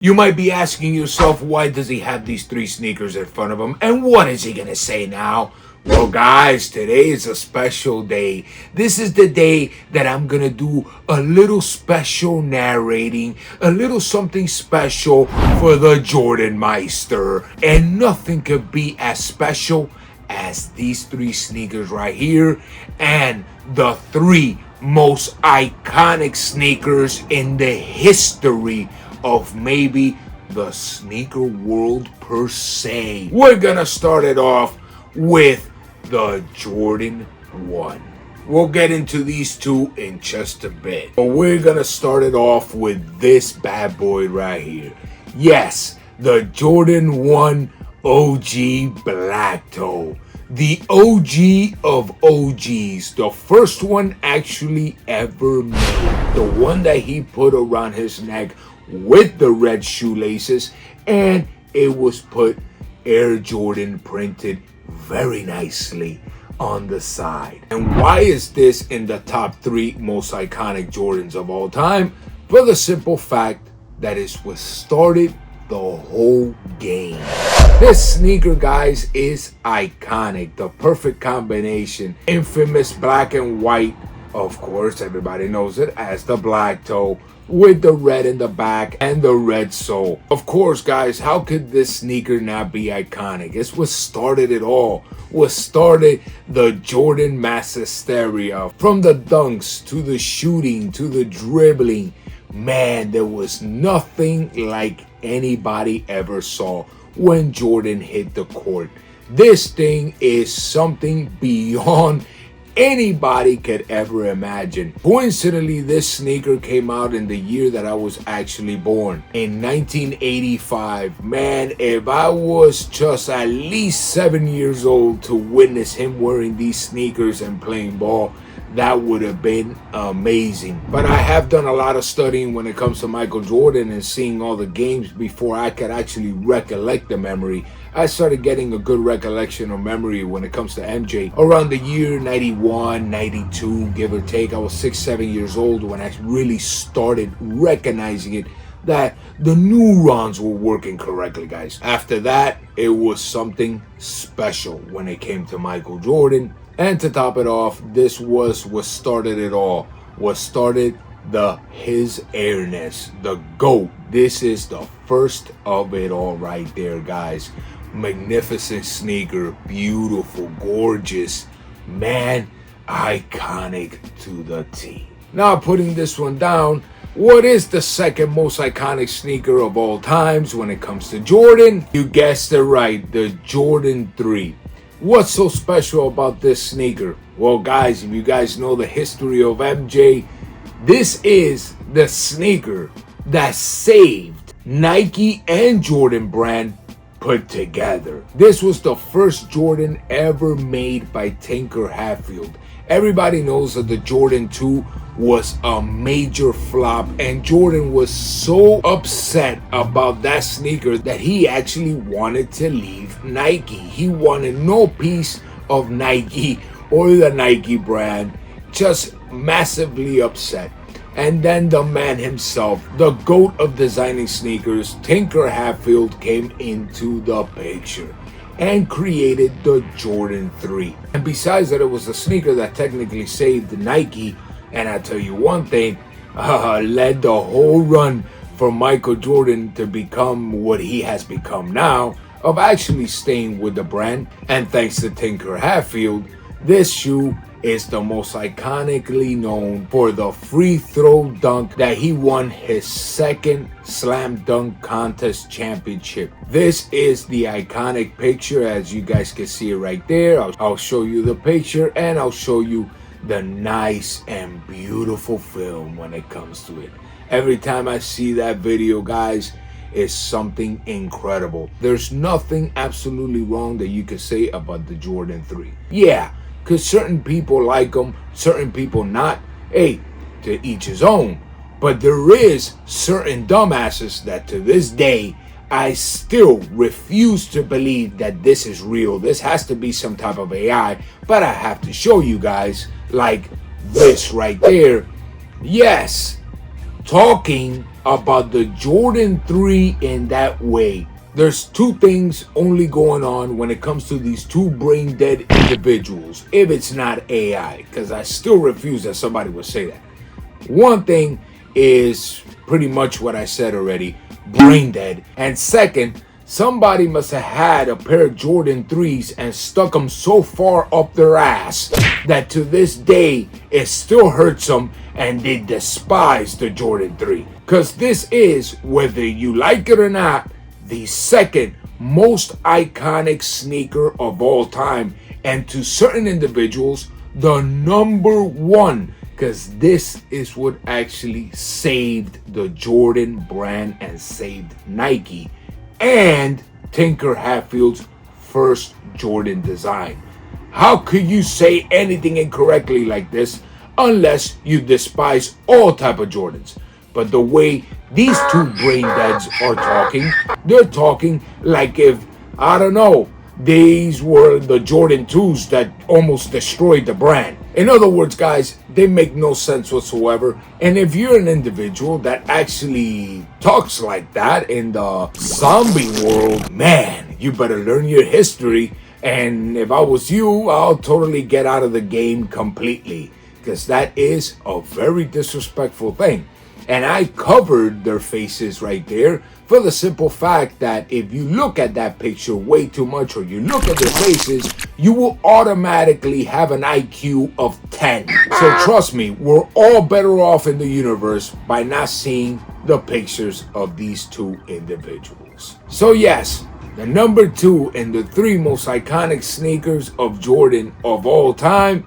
You might be asking yourself, why does he have these three sneakers in front of him? And what is he gonna say now? Well, guys, today is a special day. This is the day that I'm gonna do a little special narrating, a little something special for the Jordan Meister. And nothing could be as special as these three sneakers right here, and the three most iconic sneakers in the history of maybe the sneaker world per se. We're gonna start it off with the Jordan 1. We'll get into these two in just a bit, but we're gonna start it off with this bad boy right here. Yes, the Jordan 1 OG Black Toe. The OG of OGs, the first one actually ever made. The one that he put around his neck with the red shoelaces, and it was put Air Jordan printed very nicely on the side. And why is this in the top 3 most iconic Jordans of all time? For the simple fact that it's what started the whole game. This sneaker, guys, is iconic. The perfect combination. Infamous black and white. Of course, everybody knows it as the Black Toe, with the red in the back and the red sole. Of course, guys, how could this sneaker not be iconic? It's what started it all. What started the Jordan mass hysteria. From the dunks to the shooting to the dribbling. Man, there was nothing like anybody ever saw when Jordan hit the court. This thing is something beyond anybody could ever imagine. Coincidentally, this sneaker came out in the year that I was actually born, in 1985. Man, if I was just at least 7 years old to witness him wearing these sneakers and playing ball, that would have been amazing. But I have done a lot of studying when it comes to Michael Jordan and seeing all the games before I could actually recollect the memory. I started getting a good recollection of memory when it comes to MJ around the year 91, 92, give or take. I was 6-7 years old when I really started recognizing it, that the neurons were working correctly, guys. After that, it was something special when it came to Michael Jordan. And to top it off, this was what started it all. What started his airness, the GOAT. This is the first of it all right there, guys. Magnificent sneaker, beautiful, gorgeous, man, iconic to the T. Now, putting this one down, what is the second most iconic sneaker of all times when it comes to Jordan? You guessed it right, the Jordan 3. What's so special about this sneaker? Well, guys, if you guys know the history of MJ, this is the sneaker that saved Nike and Jordan brand put together. This was the first Jordan ever made by Tinker Hatfield. Everybody knows that the Jordan 2 was a major flop, and Jordan was so upset about that sneaker that he actually wanted to leave Nike. He wanted no piece of Nike or the Nike brand, just massively upset. And then the man himself, the GOAT of designing sneakers, Tinker Hatfield, came into the picture and created the Jordan 3. And besides that, it was a sneaker that technically saved Nike, and I tell you one thing, led the whole run for Michael Jordan to become what he has become now, of actually staying with the brand. And thanks to Tinker Hatfield, this shoe is the most iconically known for the free throw dunk that he won his second slam dunk contest championship. This is the iconic picture, as you guys can see it right there. I'll show you the picture, and I'll show you the nice and beautiful film when it comes to it. Every time I see that video, guys, it's something incredible. There's nothing absolutely wrong that you can say about the Jordan 3. Yeah, because certain people like them, certain people not. Hey, to each his own. But there is certain dumbasses that to this day, I still refuse to believe that this is real. This has to be some type of AI. But I have to show you guys, like this right there. Yes, talking about the Jordan 3 in that way. There's two things only going on when it comes to these two brain dead individuals, if it's not AI, because I still refuse that somebody would say that. One thing is pretty much what I said already, brain dead. And second, somebody must have had a pair of Jordan 3s and stuck them so far up their ass that to this day it still hurts them and they despise the Jordan 3. Because this is, whether you like it or not, the second most iconic sneaker of all time, and to certain individuals, the number one, because this is what actually saved the Jordan brand and saved Nike and Tinker Hatfield's first Jordan design. How could you say anything incorrectly like this unless you despise all type of Jordans? But the way these two brain deads are talking, they're talking like if, I don't know, these were the Jordan 2s that almost destroyed the brand. In other words, guys, they make no sense whatsoever. And if you're an individual that actually talks like that in the zombie world, man, you better learn your history. And if I was you, I'll totally get out of the game completely, because that is a very disrespectful thing. And I covered their faces right there for the simple fact that if you look at that picture way too much, or you look at their faces, you will automatically have an IQ of 10. So trust me, we're all better off in the universe by not seeing the pictures of these two individuals. So yes, the number 2 and the 3 most iconic sneakers of Jordan of all time,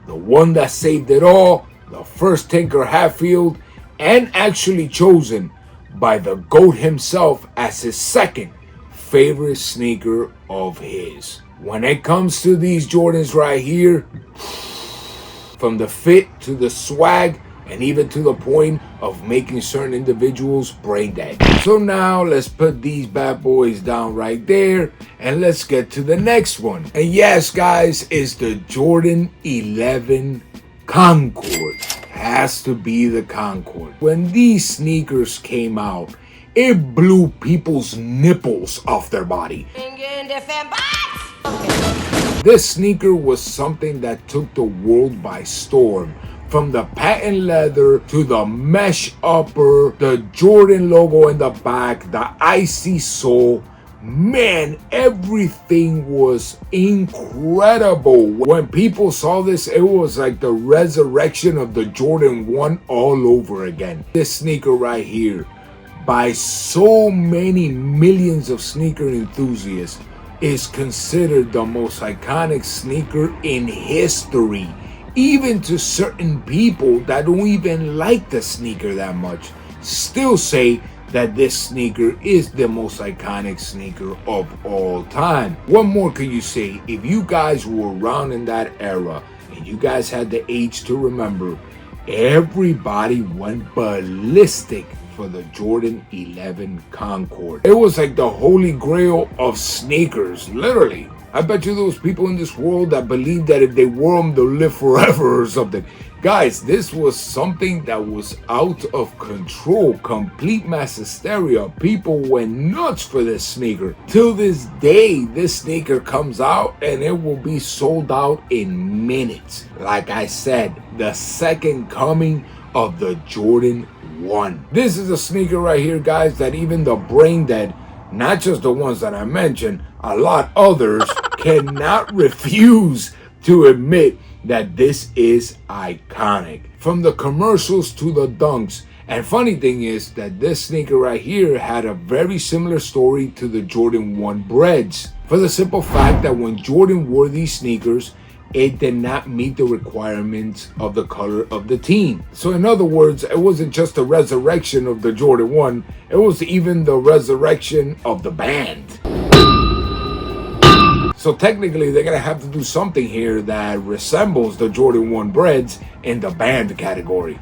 the one that saved it all, the first Tinker Hatfield, and actually chosen by the GOAT himself as his second favorite sneaker of his. When it comes to these Jordans right here, from the fit to the swag and even to the point of making certain individuals brain dead. So now let's put these bad boys down right there and let's get to the next one. And yes, guys, it's the Jordan 11 Concord. Has to be the Concord. When these sneakers came out, it blew people's nipples off their body. This sneaker was something that took the world by storm. From the patent leather to the mesh upper, the Jordan logo in the back, the icy sole. Man, everything was incredible. When people saw this, it was like the resurrection of the Jordan 1 all over again. This sneaker right here, by so many millions of sneaker enthusiasts, is considered the most iconic sneaker in history. Even to certain people that don't even like the sneaker that much, still say that this sneaker is the most iconic sneaker of all time. What more can you say? If you guys were around in that era and you guys had the age to remember, everybody went ballistic for the Jordan 11 Concord. It was like the holy grail of sneakers, literally. I bet you those people in this world that believe that if they wore them, they'll live forever or something. Guys, this was something that was out of control. Complete mass hysteria. People went nuts for this sneaker. Till this day, this sneaker comes out and it will be sold out in minutes. Like I said, the second coming of the Jordan 1. This is a sneaker right here, guys, that even the brain dead, not just the ones that I mentioned, a lot others cannot refuse to admit that this is iconic. From the commercials to the dunks. And funny thing is that this sneaker right here had a very similar story to the Jordan 1 Breads. For the simple fact that when Jordan wore these sneakers, it did not meet the requirements of the color of the team. So in other words, it wasn't just the resurrection of the Jordan 1, it was even the resurrection of the band. So technically, they're gonna have to do something here that resembles the Jordan 1 Breads in the band category.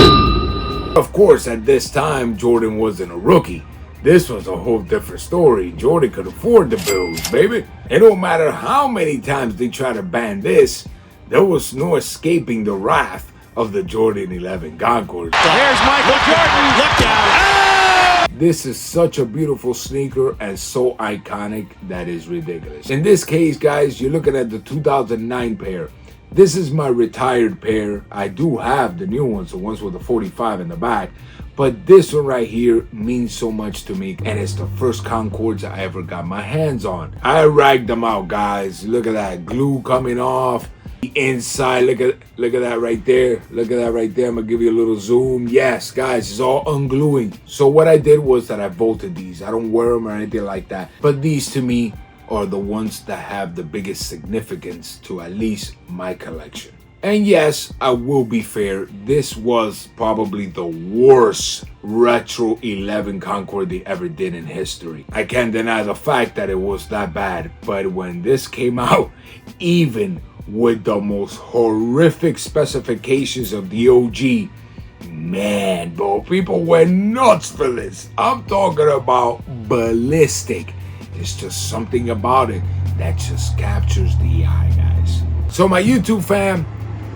Of course, at this time, Jordan wasn't a rookie. This was a whole different story. Jordan could afford the bills, baby. It don't matter how many times they try to ban this, there was no escaping the wrath of the Jordan 11 Concord. Here's Michael Jordan. Look out. Oh! This is such a beautiful sneaker and so iconic that is ridiculous. In this case, guys, you're looking at the 2009 pair. This is my retired pair. I do have the new ones, the ones with the 45 in the back, but this one right here means so much to me, and it's the first Concords I ever got my hands on. I ragged them out, guys. Look at that glue coming off the inside. Look at that right there. Look at that right there. I'm gonna give you a little zoom. Yes, guys, it's all ungluing. So what I did was that I bolted these. I don't wear them or anything like that, but these to me are the ones that have the biggest significance to at least my collection. And yes, I will be fair, this was probably the worst Retro 11 Concord they ever did in history. I can't deny the fact that it was that bad, but when this came out, even with the most horrific specifications of the OG, man, bro, people went nuts for this. I'm talking about ballistic. It's just something about it that just captures the eye, guys. So my YouTube fam,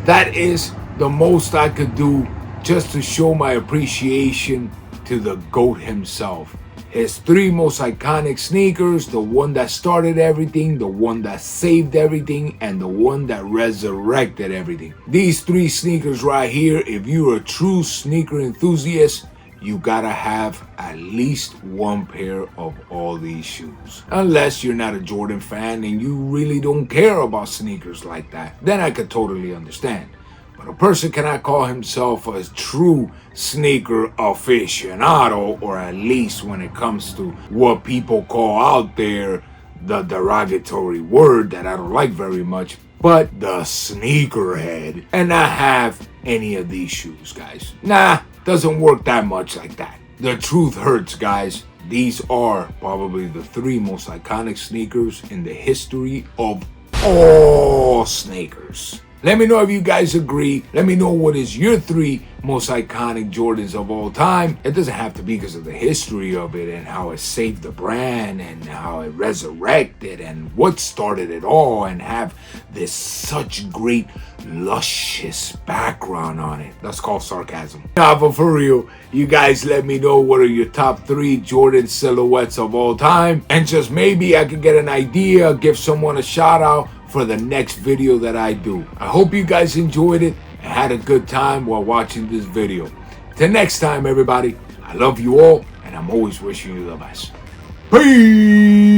that is the most I could do just to show my appreciation to the GOAT himself. His three most iconic sneakers, the one that started everything, the one that saved everything, and the one that resurrected everything. These three sneakers right here, if you're a true sneaker enthusiast, you gotta have at least one pair of all these shoes. Unless you're not a Jordan fan and you really don't care about sneakers like that, then I could totally understand. But a person cannot call himself a true sneaker aficionado, or at least when it comes to what people call out there the derogatory word that I don't like very much, but the sneakerhead, and not have any of these shoes, guys. Nah, doesn't work that much like that. The truth hurts, guys. These are probably the three most iconic sneakers in the history of all sneakers. Let me know if you guys agree. Let me know what is your three most iconic Jordans of all time. It doesn't have to be because of the history of it and how it saved the brand and how it resurrected and what started it all and have this such great luscious background on it. That's called sarcasm. Nah, but for real, you guys let me know what are your top three Jordan silhouettes of all time, and just maybe I could get an idea, give someone a shout out for the next video that I do. I hope you guys enjoyed it and had a good time while watching this video. Till next time, everybody, I love you all and I'm always wishing you the best. Peace!